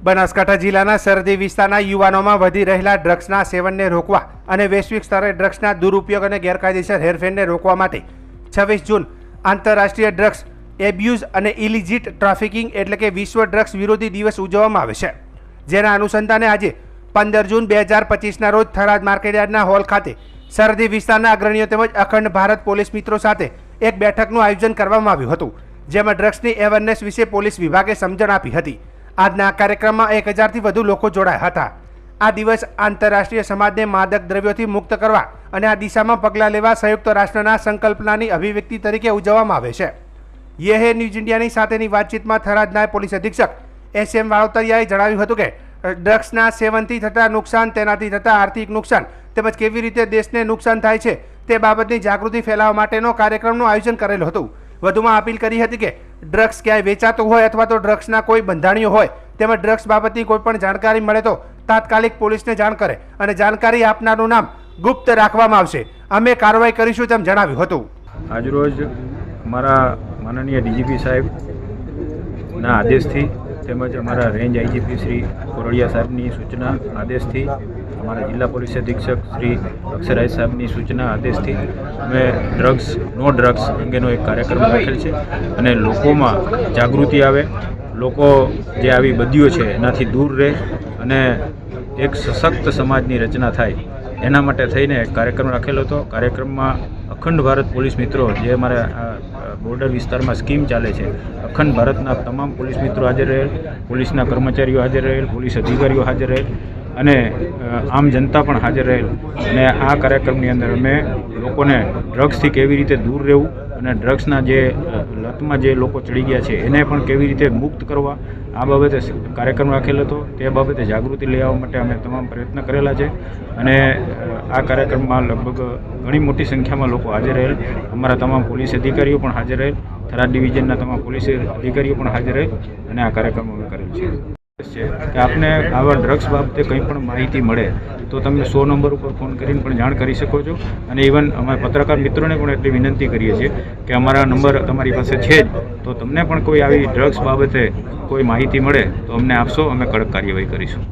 બનાસકાંઠા જિલ્લાના સરહદી વિસ્તારના યુવાનોમાં વધી રહેલા ડ્રગ્સના સેવનને રોકવા અને વૈશ્વિક સ્તરે ડ્રગ્સના દુરુપયોગ અને ગેરકાયદેસર હેરફેરને રોકવા માટે 26 જૂન આંતરરાષ્ટ્રીય ડ્રગ્સ એબ્યુઝ અને ઇલિજિટ ટ્રાફિકિંગ એટલે કે વિશ્વ ડ્રગ્સ વિરોધી દિવસ ઉજવવામાં આવે છે, જેના અનુસંધાને આજે 15 જૂન 2025ના રોજ થરાદ માર્કેટયાર્ડના હોલ ખાતે સરહદી વિસ્તારના અગ્રણીઓ તેમજ અખંડ ભારત પોલીસ મિત્રો સાથે એક બેઠકનું આયોજન કરવામાં આવ્યું હતું, જેમાં ડ્રગ્સની એવરનેસ વિશે પોલીસ વિભાગે સમજણ આપી હતી। આજના કાર્યક્રમમાં 1000થી વધુ લોકો જોડાયા હતા। આ દિવસ આંતરરાષ્ટ્રીય સમાજને માદક દ્રવ્યોથી મુક્ત કરવા અને આ દિશામાં પગલાં લેવા સંયુક્ત રાષ્ટ્રના સંકલ્પનાની અભિવ્યક્તિ તરીકે ઉજવવામાં આવે છે। યે હે ન્યૂઝ ઇન્ડિયાની સાથેની વાતચીતમાં થરાદ નાયબ પોલીસ અધિક્ષક SM વાળોતરિયાએ જણાવ્યું હતું કે ડ્રગ્સના સેવનથી થતા નુકસાન, તેનાથી થતા આર્થિક નુકસાન તેમજ કેવી રીતે દેશને નુકસાન થાય છે તે બાબતની જાગૃતિ ફેલાવવા માટેનો કાર્યક્રમનું આયોજન કરેલું હતું। વધુમાં અપીલ કરી હતી કે ડ્રગ્સ ક્યાંય વેચાતું હોય અથવા તો ડ્રગ્સના કોઈ બંધાણીઓ હોય તેમજ ડ્રગ્સ બાબતની કોઈ પણ જાણકારી મળે તો તાત્કાલિક પોલીસને જાણ કરે અને જાણકારી આપનારનું નામ ગુપ્ત રાખવામાં આવશે। અમે કાર્યવાહી કરીશું તેમ જણાવ્યું હતું। આજરોજ અમારા માનનીય DGP સાહેબના આદેશથી તેમજ અમારા રેન્જ IGP શ્રી કોરડિયા સાહેબની સૂચના આદેશથી અમારા જિલ્લા પોલીસ અધિક્ષક શ્રી અક્ષરાજ સાહેબની સૂચના આદેશથી અમે નો ડ્રગ્સ અંગેનો એક કાર્યક્રમ રાખેલ છે અને લોકોમાં જાગૃતિ આવે, લોકો જે આવી બદીઓ છે એનાથી દૂર રહે અને એક સશક્ત સમાજની રચના થાય એના માટે થઈને એક કાર્યક્રમ રાખેલો હતો। કાર્યક્રમમાં અખંડ ભારત પોલીસ મિત્રો, જે અમારા બોર્ડર વિસ્તારમાં સ્કીમ ચાલે છે, અખંડ ભારતના તમામ પોલીસ મિત્રો હાજર રહેલ, પોલીસના કર્મચારીઓ હાજર રહેલ, પોલીસ અધિકારીઓ હાજર રહેલ અને આમ જનતા પણ હાજર રહેલ અને આ કાર્યક્રમની અંદર અમે લોકોને ડ્રગ્સથી કેવી રીતે દૂર રહેવું અને ડ્રગ્સના જે લતમાં જે લોકો ચડી ગયા છે એને પણ કેવી રીતે મુક્ત કરવા આ બાબતે કાર્યક્રમ રાખેલો હતો। તે બાબતે જાગૃતિ લઈ આવવા માટે અમે તમામ પ્રયત્ન કરેલા છે અને આ કાર્યક્રમમાં લગભગ ઘણી મોટી સંખ્યામાં લોકો હાજર રહેલ, અમારા તમામ પોલીસ અધિકારીઓ પણ હાજર રહેલ, થરાદ ડિવિઝનના તમામ પોલીસ અધિકારીઓ પણ હાજર રહેલ અને આ કાર્યક્રમ અમે કરેલ છે કે આપને આવા ડ્રગ્સ બાબતે કંઈ પણ માહિતી મળે તો તમે 100 નંબર ઉપર ફોન કરીને પણ જાણ કરી શકો છો અને ઇવન અમારા પત્રકાર મિત્રોને પણ એટલી વિનંતી કરીએ છીએ કે અમારા નંબર તમારી પાસે છે જ, તો તમને પણ કોઈ આવી ડ્રગ્સ બાબતે કોઈ માહિતી મળે તો અમને આપશો, અમે કડક કાર્યવાહી કરીશું।